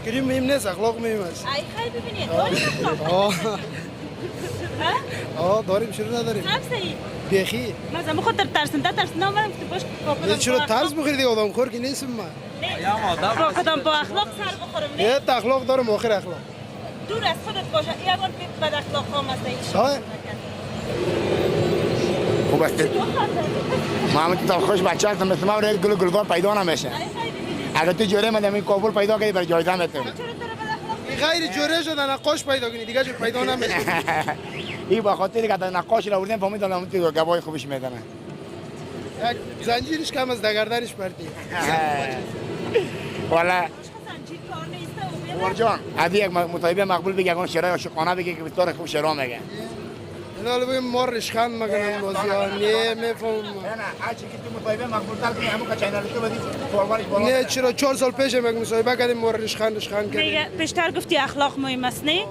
آیسکریم مهم نیست، اخلاق مهم است. ای خیلی ببینید داریم اخلاق. داریم، چرا نداریم؟ سبزی بیخی مثلا خاطر ترسنده اومدم که باش نه چرا ترس بخوری دیگه، آدم خور که نیستم من. با کدام با اخلاق سر بخورم نه. یه اخلاق دارم، آخر اخلاق دور از خودت باشه. یه بار بد اخلاق ها مثلا خوب است. محمد تو خوش بچه هستم، مثل ما روی گل گلگار پیدا نمیشه. اگر تو جوره من این کابل پیدا کردی برای جایزه میتونی. غیر جوره شده نقاش پیدا کنی دیگه جو پیدا نمیشه. این با خاطر که نقاش رو آوردن فهمیدم الان تو گواهی خوبش میدن. یک زنجیرش کم از دگردنش پرتی. والا ورجان ادی یک مطالبه مقبول بگه اون شرای عاشقانه بگه که بسیار خوب شرا میگه. اینا رو بگیم مار رشخند میکنن بازی‌ها نه میفهمم. نه هر چی که تو مطالبه مقبول تر کنی همون که چینل تو بدی فوروارش بالا. نه چرا 4 سال پیش یک مصاحبه کردیم مار رشخند کردیم. میگه پیشتر گفتی اخلاق مهم است نه؟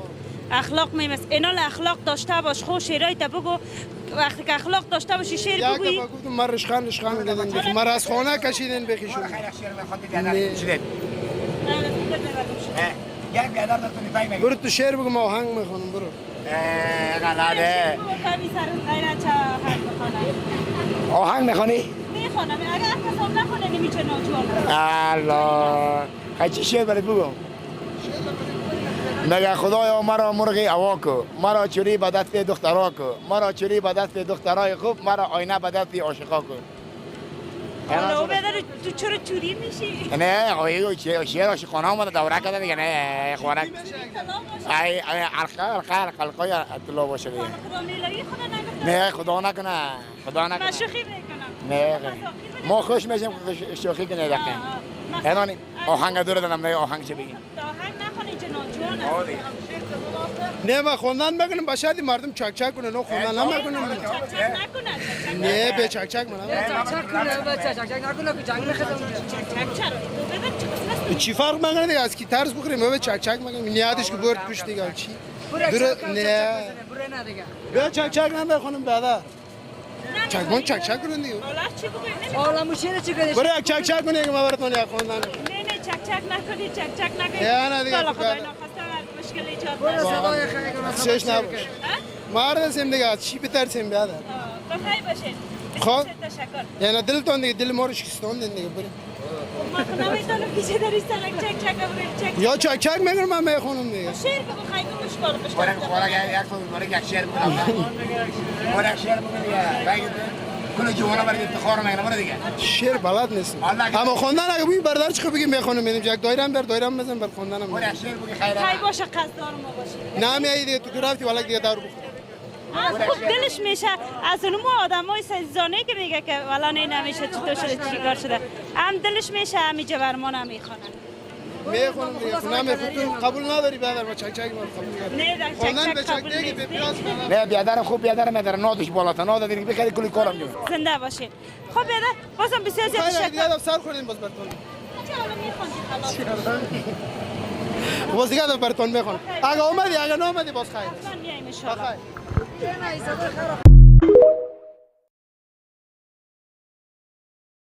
اخلاق مهم است. اینا اخلاق داشته باش خو شعرای تا بگو وقتی که اخلاق داشته باشی شعر بگویی. یک گفتم مار رشخند کردن مر از خانه کشیدن بخیشون. خیر شعر میخواد بیادر کشیدن. یک بیادر دستونی فهمی. برو تو شعر بگو ما آهنگ میخونم برو. غلاده آهنگ میخونی؟ میخونم اگر اصلا نخونه نمیشه ناجوان. الله خیلی چی شعر برات بگم؟ مگه خدایا مرا مرغی هوا کو، مرا چوری به دست دخترا کو، مرا چوری به دست دخترای خوب، مرا آینه به دست عاشقا کو. حالا بدر تو چرا چوری میشی؟ نه آیو شعر عاشقانه اومده دوره کرده دیگه نه خوانک ای القای اطلاع باشه دیگه. نه خدا نکنه خدا نکنه. من شوخی میکنم. نه ما خوش میشیم شوخی کنه دقیقاً. اینانی آهنگ دور دادم نه آهنگ چه بگیم؟ آهنگ نخونی جنون جون. نه ما خوندن بکنیم باشدی مردم چک چک کنه نه خوندن نکنیم. نه به چک چک منم. چی فرق میکنه دیگه از کی ترس بخوریم ما به چک چک میگیم نیادش که برد پشت دیگه چی؟ نه بیا چک چک نمیخونم بعدا. چک چک کنن دیگه. حالا مشکل چی کنی؟ برای یک چک چک کنی که ما براتون یک خوندن. نه چک چک نکنی چک چک نکنی. نه دیگه. خدا نخواسته مشکل ایجاد نشه. شش نباش. مرد هستیم دیگه چی بترسیم بیاد. بخیر باشین. خب تشکر. یعنی دلتون دیگه دل ما رو شکستوندین دیگه بریم. ما نمیتونم پیش داری سرک چک چک چک. یا چک چک میگم من میخونم دیگه. شعر بگو خیلی مشکل بشه. یک شعر بگم. یک شعر بگم. کل جوانا برای افتخار میگن برای دیگه. شعر بلد نیست. اما خوندن اگه بگی بردار چه بگیم میخونم میدیم یک دایرم در دایرم بزن بر خوندنم. یک شعر بگی خیره. خیلی باشه قصدار ما باشه. نه میای دیگه تو رفتی والا دیگه دارو بخور. خوب دلش میشه از اون آدمای سزانه که میگه که والا نه نمیشه چطور شده چیکار شده هم دلش میشه همیشه بر ما نمیخونن میخونم دیگه نمیخونم قبول نداری برادر ما چک چک ما قبول نه خوندن به چک دیگه به پیاس نه بیادر خوب بیادر میداره نادش بالا تا ناد دیگه بخیر کلی کارم میکنه زنده باشین خب بیادر بازم بسیار زیاد تشکر تشکر سر کنین باز براتون چه حالا میخوندی خلاص باز دیگه براتون میخونم اگه اومدی اگه نه اومدی باز خیر من میایم ان شاء الله خیر